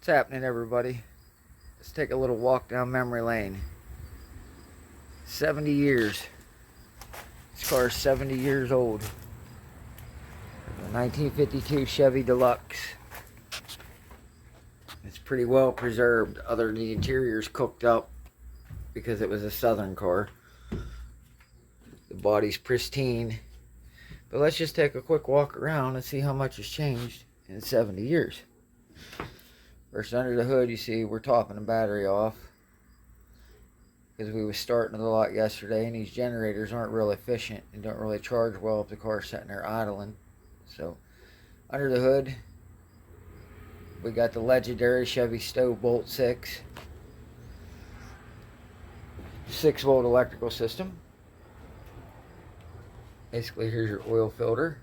What's happening, everybody? Let's take a little walk down memory lane. 70 years. This car is 70 years old. A 1952 Chevy Deluxe. It's pretty well preserved, other than the interior's cooked up because it was a southern car. The body's pristine. But let's just take a quick walk around and see how much has changed in 70 years. First, under the hood, you see we're topping the battery off because we was starting the lot yesterday, and these generators aren't real efficient and don't really charge well if the car's sitting there idling. So, under the hood, we got the legendary Chevy Stove Bolt 6-volt electrical system. Basically, here's your oil filter,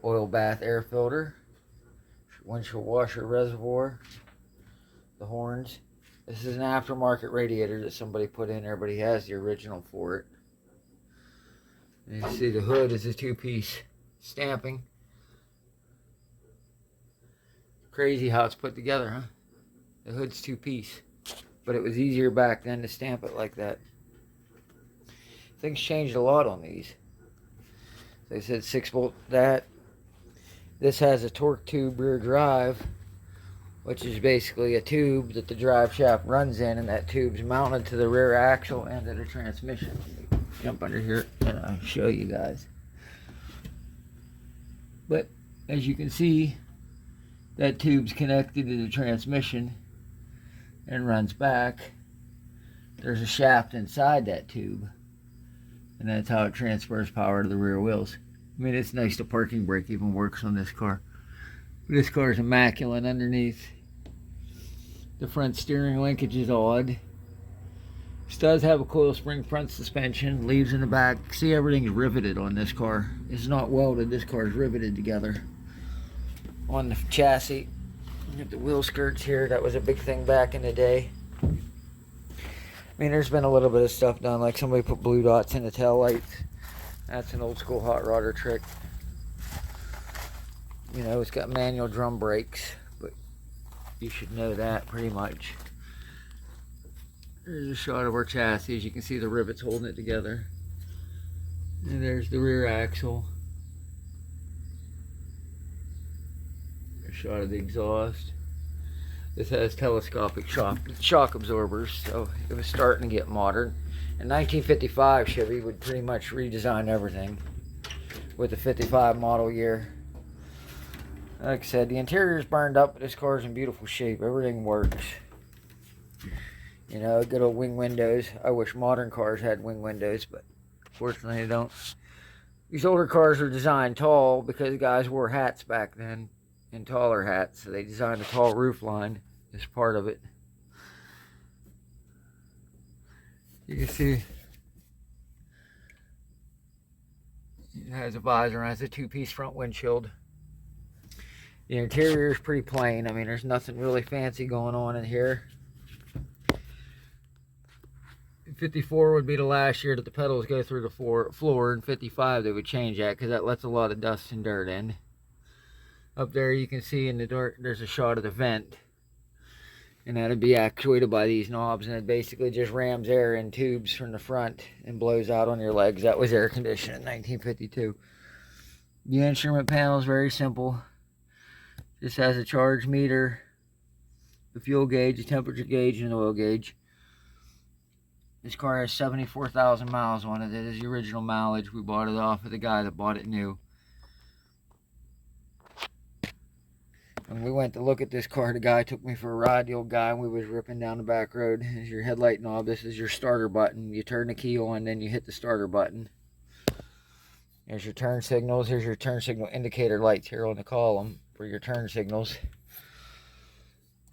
oil bath air filter, windshield washer reservoir, the horns. This is an aftermarket radiator that somebody put in. Everybody has the original for it. And you see the hood is a two-piece stamping. Crazy how it's put together, huh? The hood's two-piece. But it was easier back then to stamp it like that. Things changed a lot on these. They said 6-volt that. This has a torque tube rear drive, which is basically a tube that the drive shaft runs in, and that tube's mounted to the rear axle and to the transmission. Jump under here and I'll show you guys. But as you can see, that tube's connected to the transmission and runs back. There's a shaft inside that tube, and that's how it transfers power to the rear wheels. I mean, it's nice the parking brake even works on this car. This car is immaculate underneath. The front steering linkage is odd. This does have a coil spring front suspension, leaves in the back. See, everything's riveted on this car. It's not welded, this car is riveted together. On the chassis, you have the wheel skirts here. That was a big thing back in the day. I mean, there's been a little bit of stuff done, like somebody put blue dots in the tail lights. That's an old school hot rodder trick. You know, it's got manual drum brakes, but you should know that pretty much. There's a shot of our chassis. You can see the rivets holding it together. And there's the rear axle. A shot of the exhaust. This has telescopic shock absorbers, so it was starting to get modern. In 1955, Chevy would pretty much redesign everything with the 55 model year. Like I said, the interior is burned up, but this car is in beautiful shape. Everything works. You know, good old wing windows. I wish modern cars had wing windows, but fortunately they don't. These older cars are designed tall because guys wore hats back then, and taller hats, so they designed a tall roof line as part of it. You can see it has a visor and has a two-piece front windshield. The interior is pretty plain. I mean, there's nothing really fancy going on in here. 54 would be the last year that the pedals go through the floor, and 55 they would change that because that lets a lot of dust and dirt in. Up there you can see in the dirt there's a shot of the vent, and that'd be actuated by these knobs, and it basically just rams air in tubes from the front and blows out on your legs. That was air conditioning in 1952. The instrument panel is very simple. This has a charge meter, the fuel gauge, the temperature gauge, and the oil gauge. This car has 74,000 miles on it. That is the original mileage. We bought it off of the guy that bought it new. When we went to look at this car, the guy took me for a ride, the old guy, and we was ripping down the back road. This is your headlight knob. This is your starter button. You turn the key on, then you hit the starter button. There's your turn signals. Here's your turn signal indicator lights here on the column for your turn signals.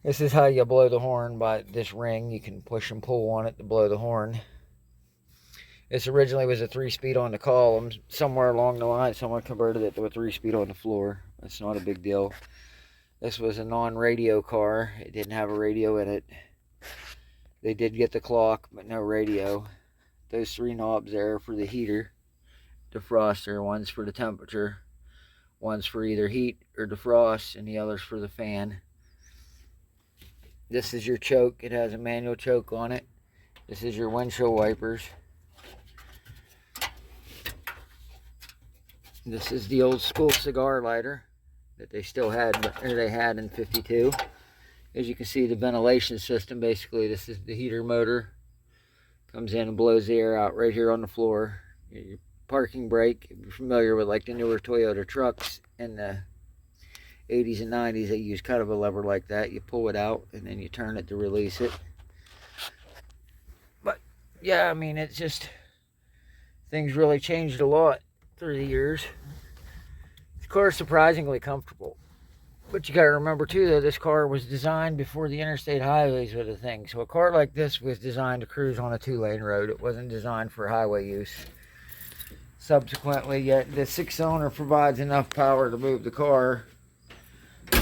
This is how you blow the horn, by this ring. You can push and pull on it to blow the horn. This originally was a 3-speed on the column. Somewhere along the line, someone converted it to a 3-speed on the floor. That's not a big deal. This was a non-radio car. It didn't have a radio in it. They did get the clock, but no radio. Those 3 knobs there for the heater. Defroster, one's for the temperature. One's for either heat or defrost, and the other's for the fan. This is your choke. It has a manual choke on it. This is your windshield wipers. This is the old school cigar lighter that they still had, or they had in 52. As you can see, the ventilation system, basically, this is the heater motor. Comes in and blows the air out right here on the floor. Your parking brake, if you're familiar with like the newer Toyota trucks in the 80s and 90s, they use kind of a lever like that. You pull it out and then you turn it to release it. But yeah, I mean, it's just, things really changed a lot through the years. This car is surprisingly comfortable. But you got to remember too, though, this car was designed before the interstate highways were the thing. So a car like this was designed to cruise on a 2-lane road. It wasn't designed for highway use. Subsequently, yet the 6-cylinder provides enough power to move the car.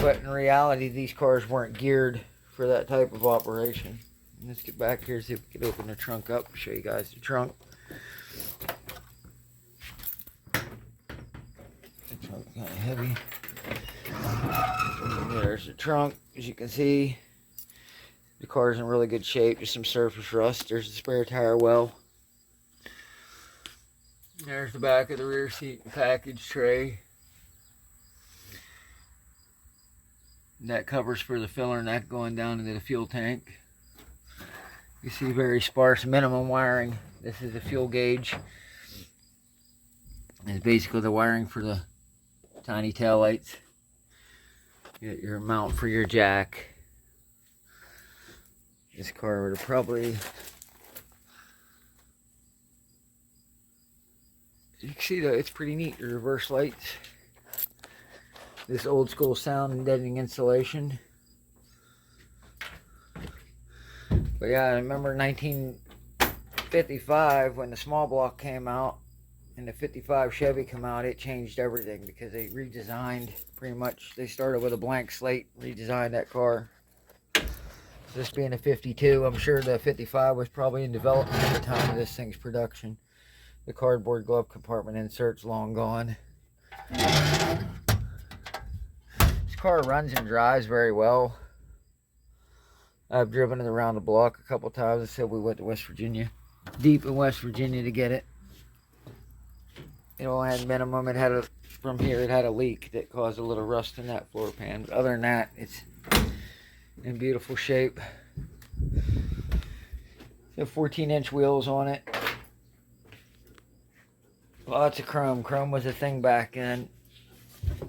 But in reality, these cars weren't geared for that type of operation. Let's get back here, see if we can open the trunk up, show you guys the trunk. The trunk's kind of heavy. There's the trunk. As you can see, the car's in really good shape. Just some surface rust. There's the spare tire well. There's the back of the rear seat and package tray. That covers for the filler neck going down into the fuel tank. You see very sparse minimum wiring. This is the fuel gauge. It's basically the wiring for the tiny tail lights. You got your mount for your jack. This car would have probably, you can see that it's pretty neat. Your reverse lights. This old school sound and deadening insulation. But yeah, I remember 1955 when the small block came out and the 55 Chevy came out, it changed everything because they redesigned pretty much. They started with a blank slate, redesigned that car. This being a 52, I'm sure the 55 was probably in development at the time of this thing's production. The cardboard glove compartment insert's long gone. This car runs and drives very well. I've driven it around the block a couple times. I said we went to West Virginia, deep in West Virginia to get it. It only had minimum. It had from here it had a leak that caused a little rust in that floor pan. But other than that, it's in beautiful shape. So 14-inch wheels on it. Lots of chrome. Chrome was a thing back in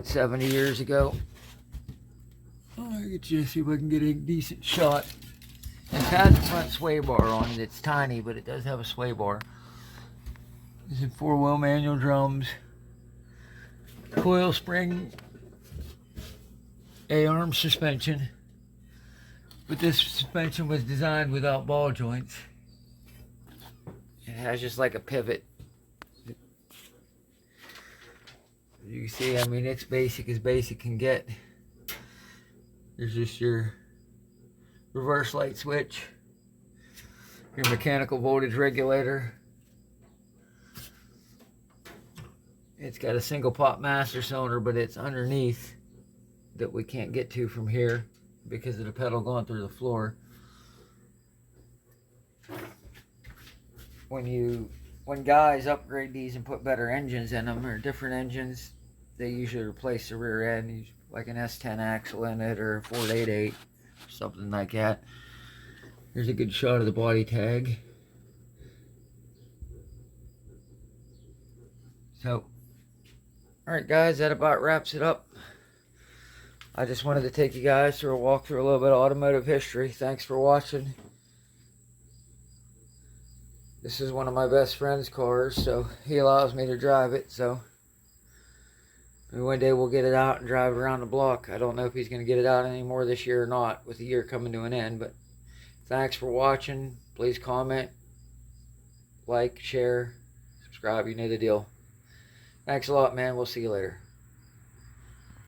70 years ago. I get you, see if I can get a decent shot. It has a front sway bar on it. It's tiny, but it does have a sway bar. This is 4-wheel manual drums. Coil spring A-arm suspension. But this suspension was designed without ball joints. It has just like a pivot. You see, I mean, it's basic as basic can get. There's just your reverse light switch, your mechanical voltage regulator. It's got a single pop master cylinder, but it's underneath that we can't get to from here because of the pedal going through the floor. When guys upgrade these and put better engines in them, or different engines, they usually replace the rear end, like an S10 axle in it or a Ford 88, something like that. Here's a good shot of the body tag. So, alright guys, that about wraps it up. I just wanted to take you guys through a walk through a little bit of automotive history. Thanks for watching. This is one of my best friend's cars, so he allows me to drive it, so maybe one day we'll get it out and drive it around the block. I don't know if he's going to get it out anymore this year or not, with the year coming to an end, but thanks for watching. Please comment, like, share, subscribe, you know the deal. Thanks a lot, man. We'll see you later.